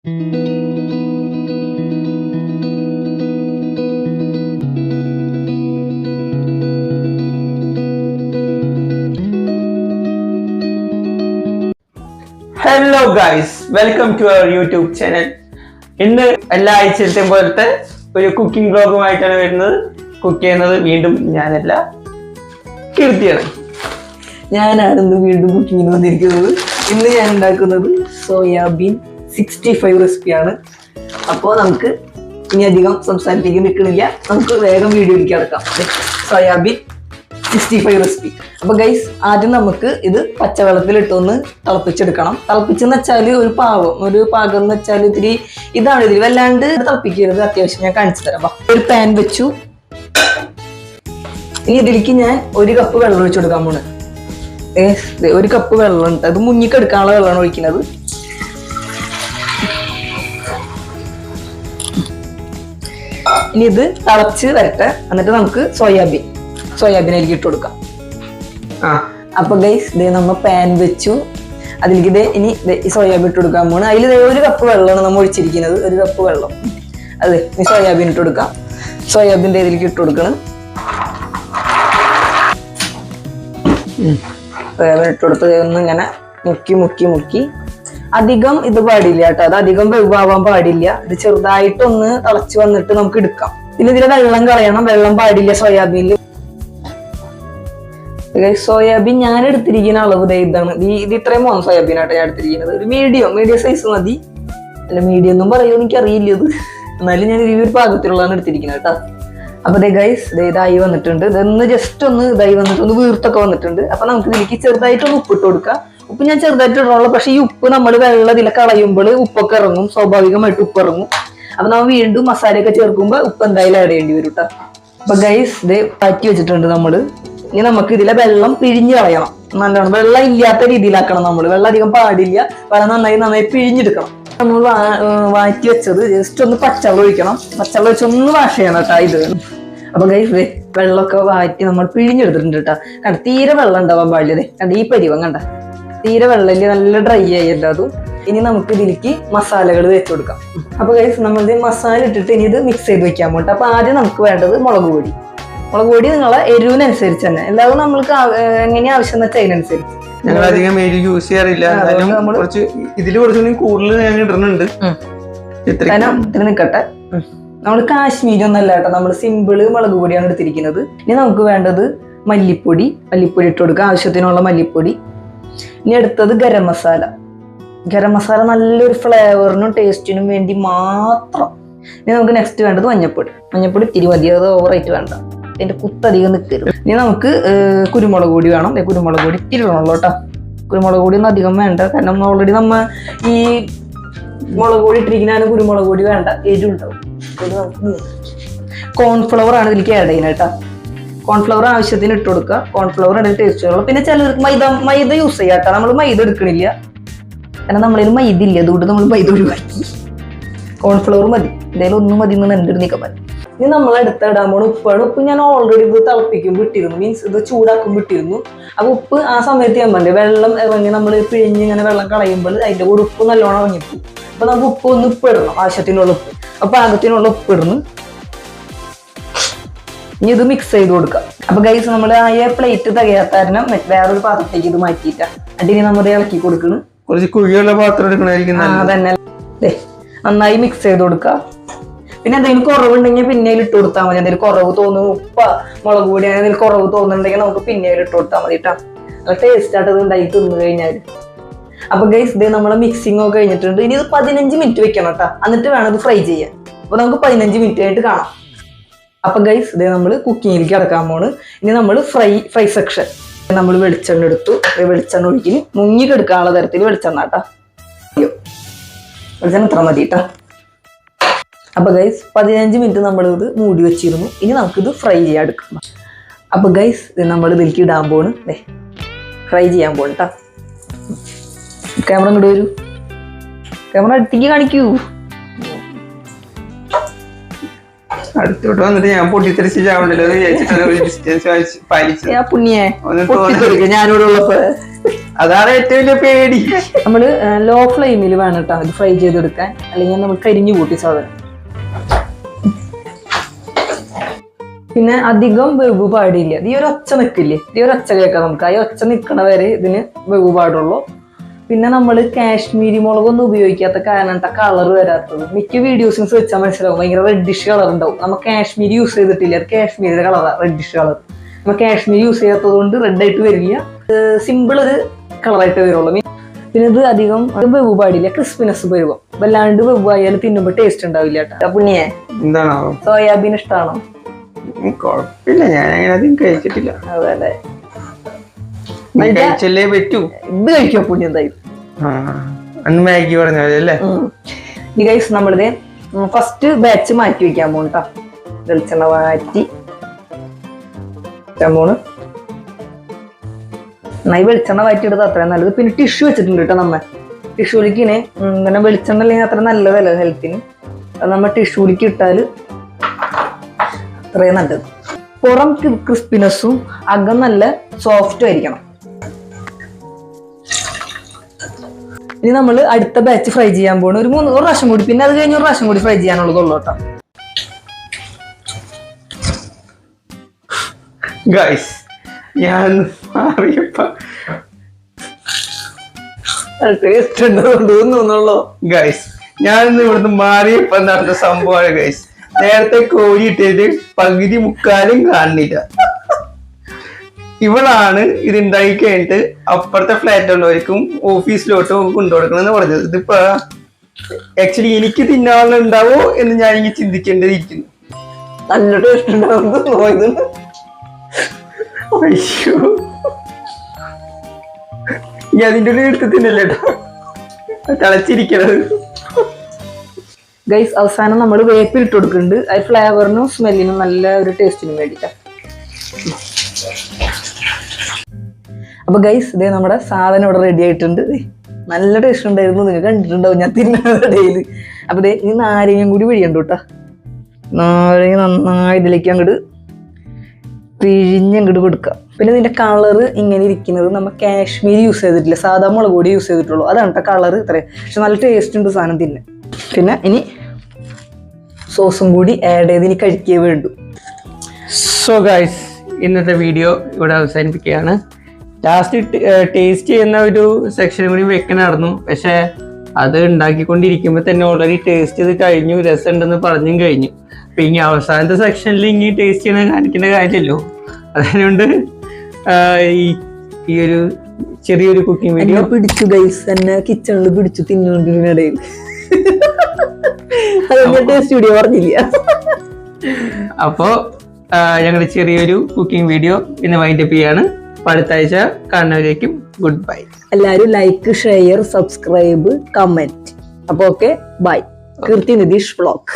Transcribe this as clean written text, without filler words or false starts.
Hello guys, welcome to our YouTube channel. ഇന്ന് എല്ലാ ആഴ്ചയിലത്തെയും പോലത്തെ ഒരു കുക്കിംഗ് വ്ലോഗുമായിട്ടാണ് വരുന്നത്. കുക്ക് ചെയ്യുന്നത് വീണ്ടും ഞാനല്ല, കീർത്തിയാണ്. ഞാനാണ് ഇന്ന് വീണ്ടും കുക്കിങ്ങിന് വന്നിരിക്കുന്നത്. ഇന്ന് ഞാൻ ഉണ്ടാക്കുന്നത് സോയാബീൻ 65 റെസിപ്പിയാണ്. അപ്പോൾ നമുക്ക് ഇനി അധികം സംസാരത്തേക്ക് നിൽക്കണില്ല, നമുക്ക് വേഗം വീഡിയോയിലേക്ക് കിടക്കാം. Soybean 65 recipe. അപ്പൊ ഗൈസ്, ആദ്യം നമുക്ക് ഇത് പച്ചവെള്ളത്തിലിട്ടൊന്ന് തിളപ്പിച്ചെടുക്കണം. തിളപ്പിച്ചെന്ന് വെച്ചാൽ ഒരു പാകം എന്ന് വെച്ചാൽ ഇത്തിരി ഇതാണ്. ഇതിൽ വല്ലാണ്ട് തിളപ്പിക്കരുത്. അത്യാവശ്യം ഞാൻ കാണിച്ചു തരാം. ഒരു പാൻ വെച്ചു. ഇനി ഇതിലേക്ക് ഞാൻ 1 കപ്പ് വെള്ളം ഒഴിച്ചു കൊടുക്കാൻ പോണ്. 1 കപ്പ് വെള്ളം ഉണ്ട്. അത് മുങ്ങിക്കെടുക്കാനുള്ള വെള്ളമാണ് ഒഴിക്കുന്നത്. ഇനി ഇത് തിളച്ച് വരട്ടെ. എന്നിട്ട് നമുക്ക് സോയാബീനിലേക്ക് ഇട്ട് കൊടുക്കാം. അപ്പൊ ഗൈസ്, നമ്മ പാൻ വെച്ചു. അതിലേക്ക് ഇനി സോയാബീൻ ഇട്ട് കൊടുക്കാൻ പോണ്. അതിൽ 1 കപ്പ് വെള്ളമാണ് നമ്മൾ ഒഴിച്ചിരിക്കുന്നത്. 1 കപ്പ് വെള്ളം. അതെ, ഇനി സോയാബീൻ ഇട്ട് കൊടുക്കാം. സോയാബീൻ്റെ ഇതിലേക്ക് ഇട്ട് കൊടുക്കണം. സോയാബീൻ ഇട്ട് കൊടുത്ത് ഒന്ന് ഇങ്ങനെ മുക്കി അധികം ഇത് പാടില്ല കേട്ടോ. അത് അധികം വെവാൻ പാടില്ല. ഇത് ചെറുതായിട്ടൊന്ന് തിളച്ച് വന്നിട്ട് നമുക്ക് എടുക്കാം. പിന്നെ ഇതിലെ വെള്ളം കളയണം. വെള്ളം പാടില്ല സോയാബീനിൽ. സോയാബീൻ ഞാൻ എടുത്തിരിക്കുന്ന അളവ് ഇതാണ്. ഇത് ഇത്രയും പോകുന്ന സോയാബീൻ ആയിട്ട് ഞാൻ എടുത്തിരിക്കുന്നത്. ഒരു മീഡിയം സൈസ് മതി. അല്ല, മീഡിയം ഒന്നും പറയുമോ എനിക്ക് അറിയില്ല. ഇത് എന്നാലും ഞാൻ ഈ ഒരു പാകത്തിലുള്ളതാണ് എടുത്തിരിക്കുന്നത് കേട്ടോ. അപ്പൊ ഗൈസ്, ഇതായി വന്നിട്ടുണ്ട്. ഇതൊന്ന് ജസ്റ്റ് ഒന്ന് ഇതായി വന്നിട്ട് ഒന്ന് വീർത്തൊക്കെ വന്നിട്ടുണ്ട്. അപ്പൊ നമുക്ക് ഇതിലേക്ക് ചെറുതായിട്ടൊന്ന് ഉപ്പിട്ട് കൊടുക്കാം. ഉപ്പ് ഞാൻ ചെറുതായിട്ട് ഇടണുള്ളൂ. പക്ഷെ ഈ ഉപ്പ് നമ്മൾ വെള്ളം ഇതിലെ കളയുമ്പോൾ ഉപ്പൊക്കെ ഇറങ്ങും. സ്വാഭാവികമായിട്ട് ഉപ്പ് ഇറങ്ങും. അപ്പൊ നമ്മൾ വീണ്ടും മസാലയൊക്കെ ചേർക്കുമ്പോൾ ഉപ്പ് എന്തായാലും ആഡ് ചെയ്യേണ്ടി വരും കേട്ടോ. അപ്പൊ ഗൈസ്, ഇത് മാറ്റി വെച്ചിട്ടുണ്ട് നമ്മള്. ഇനി നമുക്ക് ഇതിലെ വെള്ളം പിഴിഞ്ഞ് കളയണം. നല്ലോണം വെള്ളം ഇല്ലാത്ത രീതിയിലാക്കണം നമ്മൾ. വെള്ളം അധികം പാടില്ല. വെള്ളം നന്നായി പിഴിഞ്ഞെടുക്കണം. നമ്മൾ വാറ്റി വെച്ചത് ജസ്റ്റ് ഒന്ന് പച്ചവെള്ളം ഒഴിക്കണം. പച്ചവെള്ളം ഒഴിച്ചൊന്ന് വാഷ് ചെയ്യണം കേട്ടോ ഇത്. അപ്പൊ ഗൈസ്, വെള്ളമൊക്കെ വാറ്റി നമ്മൾ പിഴിഞ്ഞെടുത്തിട്ടുണ്ട് കേട്ടോ. കണ്ട, തീരെ വെള്ളം ഉണ്ടാവാൻ പാടില്ല. കണ്ട ഈ പരിവം കണ്ട, തീരെ വെള്ളമില്ല, നല്ല ഡ്രൈ ആയില്ല അതും. ഇനി നമുക്ക് ഇതിലേക്ക് മസാലകൾ വെച്ച് കൊടുക്കാം. അപ്പൊ ഗൈസ്, നമ്മൾ മസാല ഇട്ടിട്ട് ഇനി ഇത് മിക്സ് ചെയ്ത് വെക്കാൻ പോട്ടെ. അപ്പൊ ആദ്യം നമുക്ക് വേണ്ടത് മുളക് പൊടി നിങ്ങളെ എരിവിനനുസരിച്ച് തന്നെ. എല്ലാവരും നമ്മൾക്ക് എങ്ങനെ ആവശ്യം വെച്ചാൽ അതിനനുസരിച്ച്. ഞങ്ങൾ അധികം എരി യൂസ് ചെയ്യാറില്ല. ഇതിൽ കുറച്ചുകൂടി കൂടുതൽ ഞാൻ ഇടുന്നുണ്ട്. ഇത്ര നിൽക്കട്ടെ. നമ്മൾ കാശ്മീരി ഒന്നല്ല കേട്ടോ, നമ്മൾ സിമ്പിള് മുളക് പൊടിയാണ് എടുത്തിരിക്കുന്നത്. ഇനി നമുക്ക് വേണ്ടത് മല്ലിപ്പൊടി ഇട്ട് കൊടുക്കുക. ആവശ്യത്തിനുള്ള മല്ലിപ്പൊടി. ഇനി അടുത്തത് ഗരം മസാല നല്ലൊരു ഫ്ലേവറിനും ടേസ്റ്റിനും വേണ്ടി മാത്രം. ഇനി നമുക്ക് നെക്സ്റ്റ് വേണ്ടത് മഞ്ഞപ്പൊടി ഇത്തിരി മതി, അത് ഓവറായിട്ട് വേണ്ട. അതിന്റെ കുത്തധികം നിൽക്കരുത്. ഇനി നമുക്ക് കുരുമുളക് പൊടി വേണം. കുരുമുളക് പൊടി ഇത്തിരി ഇടണല്ലോ കേട്ടോ. കുരുമുളക് പൊടി ഒന്നും അധികം വേണ്ട. കാരണം ഓൾറെഡി ഈ മുളക് പൊടി ഇട്ടിരിക്കുന്നതിന് കുരുമുളക് പൊടി വേണ്ട, എരിവുണ്ടാവും. കോൺഫ്ലവർ ആണ് ഇതിലേക്ക് ആഡ് ചെയ്യുന്നത് കേട്ടോ. കോൺഫ്ലവർ ആവശ്യത്തിന് ഇട്ട് കൊടുക്കുക. കോൺഫ്ലവർ ആണ് ടേസ്റ്റ് ഉള്ളത്. പിന്നെ ചിലർക്ക് മൈദ യൂസ് ചെയ്യാം കേട്ടോ. നമ്മൾ മൈദ എടുക്കണില്ല, കാരണം നമ്മളിൽ മൈദ ഇല്ല. അതുകൊണ്ട് നമ്മൾ മൈദ ഒഴിവാക്കി. കോൺഫ്ലവർ മതി. എന്തായാലും ഒന്നും മതി എന്ന് എൻ്റെ നിൽക്കാൻ പറ്റും. ഇനി നമ്മൾ ഇടാൻ പോണ ഉപ്പാണ്. ഉപ്പ് ഞാൻ ഓൾറെഡി ഇത് തിളപ്പിക്കുമ്പോൾ ഇട്ടിരുന്നു, മീൻസ് ഇത് ചൂടാക്കുമ്പോൾ ഇട്ടിരുന്നു. അപ്പൊ ഉപ്പ് ആ സമയത്ത് ഞാൻ പറഞ്ഞത് വെള്ളം ഇറങ്ങി നമ്മൾ പിഴിഞ്ഞ് ഇങ്ങനെ വെള്ളം കളയുമ്പോൾ അതിന്റെ കൂടെ ഉപ്പ് നല്ലോണം ഇറങ്ങിപ്പോകും. അപ്പൊ നമുക്ക് ഉപ്പ് ഇടണം. ആവശ്യത്തിനുള്ള ഉപ്പ്. അപ്പൊ പാകത്തിനുള്ള ഉപ്പ് ഇടുന്നു. ഇനി ഇത് മിക്സ് ചെയ്ത് കൊടുക്കാം. അപ്പൊ ഗൈസ്, നമ്മൾ ആയ പ്ലേറ്റ് തികയാത്ത കാരണം വേറൊരു പാത്രത്തേക്ക് ഇത് മാറ്റിയിട്ടാ. അതിന് നമ്മൾ ഇളക്കി കൊടുക്കണം. കുറച്ച് കുഴിയുള്ള പാത്രം എടുക്കണായിരിക്കും. അതന്നെ. നന്നായി മിക്സ് ചെയ്ത് കൊടുക്കുക. പിന്നെ എന്തെങ്കിലും കുറവുണ്ടെങ്കിൽ പിന്നേൽ ഇട്ട് കൊടുത്താൽ മതി. എന്തെങ്കിലും കുറവ് തോന്നുന്നു, മുളക് പൊടി എന്തെങ്കിലും കുറവ് തോന്നുന്നുണ്ടെങ്കിൽ നമുക്ക് പിന്നേൽ ഇട്ട് കൊടുത്താൽ മതി കേട്ടോ. നല്ല ടേസ്റ്റ് ആയിട്ട് ഇത് ഉണ്ടാക്കി തിന്നു കഴിഞ്ഞാൽ. അപ്പൊ ഗൈസ്, ഇത് നമ്മളെ മിക്സിംഗ് ഒക്കെ കഴിഞ്ഞിട്ടുണ്ട്. ഇനി ഇത് 15 മിനിറ്റ് വെക്കണം കേട്ടോ. എന്നിട്ട് വേണം ഇത് ഫ്രൈ ചെയ്യാൻ. അപ്പൊ നമുക്ക് 15 മിനിറ്റ് ആയിട്ട് കാണാം. അപ്പൊ ഗൈസ്, ഇത് നമ്മൾ കുക്കിങ്ങിലേക്ക് കിടക്കാൻ പോണ്. ഇനി നമ്മൾ ഫ്രൈ സെക്ഷൻ. നമ്മൾ വെളിച്ചെണ്ണ എടുത്തു. വെളിച്ചെണ്ണ ഒഴിക്കല് മുങ്ങി കെടുക്കാനുള്ള തരത്തിൽ വെളിച്ചെണ്ണ കേട്ടോ. വെളിച്ചെണ്ണ ഇത്ര മതി കേട്ടോ. അപ്പൊ ഗൈസ്, 15 മിനിറ്റ് നമ്മൾ ഇത് മൂടി വെച്ചിരുന്നു. ഇനി നമുക്കിത് ഫ്രൈ ചെയ്യാൻ എടുക്കാം. അപ്പൊ ഗൈസ്, നമ്മൾ ഇതിലേക്ക് ഇടാൻ പോണ്. ഫ്രൈ ചെയ്യാൻ പോണ് കേട്ടോ. ക്യാമറ ഇങ്ങോട്ട് വരൂ. ക്യാമറ അടുത്തേക്ക് കാണിക്കൂ. അടുത്തോട്ട് വന്നിട്ട് ഞാൻ പൊട്ടിത്തെറിച്ച് ചാവണ്ടല്ലോ എന്ന് വിചാരിച്ചിട്ടാണ് ഒരു ഡിസ്റ്റൻസ് പാലിച്ചത്. പുണ്യേ ഞാനിവിടെ ഉള്ളപ്പോ അതാണ് ഏറ്റവും വലിയ പേടി. നമ്മള് ലോ ഫ്ലെയിമിൽ വേണം കേട്ടോ ഇത് ഫ്രൈ ചെയ്തെടുക്കാൻ, അല്ലെങ്കിൽ നമ്മൾ കരിഞ്ഞു കൂട്ടി സാധനം. പിന്നെ അധികം വെവ് പാടില്ല. ഈ ഒരു ഒച്ച നിൽക്കില്ലേ, ഈ ഒരു ഒച്ച കേൾക്കാം നമുക്ക്. ആ ഒച്ച നിൽക്കണ വരെ ഇതിന് വെവ് പാടുള്ളൂ. പിന്നെ നമ്മൾ കാശ്മീരി മുളകൊന്നും ഉപയോഗിക്കാത്ത കാരണം കളർ വരാത്തത്. മിക്ക വീഡിയോസും വെച്ചാൽ മനസ്സിലാവും, ഭയങ്കര റെഡിഷ് കളർ ഉണ്ടാവും. നമ്മൾ കാശ്മീരി യൂസ് ചെയ്തിട്ടില്ല, അത് കാശ്മീരിയുടെ കളറാണ്, റെഡിഷ് കളർ. നമ്മൾ കാശ്മീരി യൂസ് ചെയ്യാത്തത് കൊണ്ട് റെഡായിട്ട് വരില്ല, സിമ്പിൾ ഒരു കളറായിട്ട് വരുള്ളൂ. പിന്നെ ഇത് അധികം വെവ് പാടില്ല, ക്രിസ്പിനെസ് വരുമ്പോൾ. വല്ലാണ്ട് വെവ് ആയാലും തിന്നുമ്പോൾ ടേസ്റ്റ് ഉണ്ടാവില്ല കേട്ടോ. പുണ്യേ എന്താണോ സോയാബീൻ ഇഷ്ടമാണോ? കുഴപ്പമില്ല, ഞാൻ അങ്ങനെ അധികം കഴിച്ചിട്ടില്ല. അതെ കഴിച്ചല്ലേ പറ്റൂ. ഇത് കഴിക്കോ പുണ്യം എന്തായാലും. അന്ന് മാഗി പറഞ്ഞല്ലേ. ഈ ഗൈസ് നമ്മളിത് ഫസ്റ്റ് ബാച്ച് മാറ്റി വെക്കാൻ പോകും കേട്ടോ. വെളിച്ചെണ്ണ മാറ്റി പോണ്. നന്നായി വെളിച്ചെണ്ണ മാറ്റിയെടുത്ത് അത്രയും നല്ലത്. പിന്നെ ടിഷ്യൂ വെച്ചിട്ടുണ്ട് കേട്ടോ നമ്മ. ടിഷ്യൂലിക്ക് ഇങ്ങനെ വെളിച്ചെണ്ണ അല്ലെങ്കിൽ അത്ര നല്ലതല്ല ഹെൽത്തിന്. അത് നമ്മൾ ടിഷ്യൂലിക്ക് ഇട്ടാൽ അത്രയും നല്ലത്. പുറം ക്രിസ്പിനെസ്സും അകം നല്ല സോഫ്റ്റും ആയിരിക്കണം. ഇനി നമ്മൾ അടുത്ത ബാച്ച് ഫ്രൈ ചെയ്യാൻ പോകണം. ഒരു പ്രാവശ്യം കൂടി, പിന്നെ അത് കഴിഞ്ഞ് ഒരു പ്രാവശ്യം കൂടി ഫ്രൈ ചെയ്യാനുള്ളതുള്ളൂ കേട്ടോ. ഗൈസ് ഞാൻ മാറിയപ്പോ ടേസ്റ്റ് ഉണ്ടോന്നുള്ളൂ. ഗൈസ് ഞാൻ ഇവിടുന്ന് മാറിയപ്പോ നടന്ന സംഭവമാണ് ഗൈസ്. നേരത്തെ കോരിയിട്ടത് പകുതി മുക്കാലും കാണുന്നില്ല. ഇവളാണ് ഇത് ഉണ്ടാക്കി കഴിഞ്ഞിട്ട് അപ്പുറത്തെ ഫ്ലാറ്റ് ഉള്ളവർക്കും ഓഫീസിലോട്ടും കൊണ്ടുകൊടുക്കണമെന്ന് പറഞ്ഞത്. ഇതിപ്പോ ആക്ച്വലി എനിക്ക് തിന്നാനുണ്ടാവോ എന്ന് ഞാൻ ഇങ്ങനെ ചിന്തിക്കേണ്ടതിരിക്കുന്നു. നല്ല ടേസ്റ്റ് ഉണ്ടാവും. അയ്യോ, ഞാൻ അതിൻ്റെ ഒരു എടുത്ത് തിന്നല്ലേട്ടോ, തിളച്ചിരിക്കണത്. ഗൈസ് അവസാനം നമ്മൾ വേപ്പിൽ ഇട്ട് കൊടുക്കുന്നുണ്ട്. അത് ഫ്ലേവറിനും സ്മെല്ലിനും നല്ല ഒരു ടേസ്റ്റിനും വേണ്ടിട്ടാ. അപ്പൊ ഗൈസ് ഇതേ നമ്മുടെ സാധനം ഇവിടെ റെഡി ആയിട്ടുണ്ട്. നല്ല ടേസ്റ്റ് ഉണ്ടായിരുന്നു, നിങ്ങൾ കണ്ടിട്ടുണ്ടാവും ഞാൻ തിന്നടയിൽ. അപ്പൊ ഇതേ ഈ നാരങ്ങയും കൂടി പിഴിയണ്ടു കേട്ടോ. നാരങ്ങ നന്നായി ഇതിലേക്ക് അങ്ങോട്ട് പിഴിഞ്ഞങ്ങോട്ട് കൊടുക്കുക. പിന്നെ ഇതിന്റെ കളറ് ഇങ്ങനെ ഇരിക്കുന്നത് നമ്മൾ കാശ്മീരി യൂസ് ചെയ്തിട്ടില്ല, സാധാ മുളക് പൊടി യൂസ് ചെയ്തിട്ടുള്ളൂ. അതാണ് കേട്ടോ കളറ് ഇത്രയും. പക്ഷെ നല്ല ടേസ്റ്റ് ഉണ്ട് സാധനം തിന്നെ. പിന്നെ ഇനി സോസും കൂടി ആഡ് ചെയ്ത് ഇനി കഴിക്കേ വേണ്ടു. സോ ഗൈസ് ഇന്നത്തെ വീഡിയോ ഇവിടെ അവസാനിപ്പിക്കുകയാണ്. ലാസ്റ്റ് ടേസ്റ്റ് ചെയ്യുന്ന ഒരു സെക്ഷൻ കൂടി വെക്കണമായിരുന്നു, പക്ഷെ അത് ഉണ്ടാക്കിക്കൊണ്ടിരിക്കുമ്പോൾ തന്നെ ഓൾറെഡി ടേസ്റ്റ് ചെയ്ത് കഴിഞ്ഞു, രസമുണ്ടെന്ന് പറഞ്ഞും കഴിഞ്ഞു. അപ്പൊ ഇനി അവസാനത്തെ സെക്ഷനിൽ ഇനി ടേസ്റ്റ് ചെയ്യണ കാണിക്കേണ്ട കാര്യമല്ലോ. അതുകൊണ്ട് ഈ ഒരു ചെറിയൊരു കുക്കിംഗ് വീഡിയോ പിടിച്ചു ഗൈസ്, എന്നെ കിച്ചണിൽ പിടിച്ചു തിന്നുകൊണ്ടിരിക്കുന്നതിനിടയിൽ. ടേസ്റ്റ് വീഡിയോ പറഞ്ഞില്ല. അപ്പോ ഞങ്ങളുടെ ചെറിയൊരു കുക്കിംഗ് വീഡിയോ ഇന്ന് വൈൻഡപ്പ് ചെയ്യാണ്. അടുത്ത ആഴ്ച കാണുന്നവരേക്കും ഗുഡ് ബൈ. എല്ലാവരും ലൈക്ക്, ഷെയർ, സബ്സ്ക്രൈബ്, കമന്റ്. അപ്പൊ okay, bye. Keerthi Nitish vlog.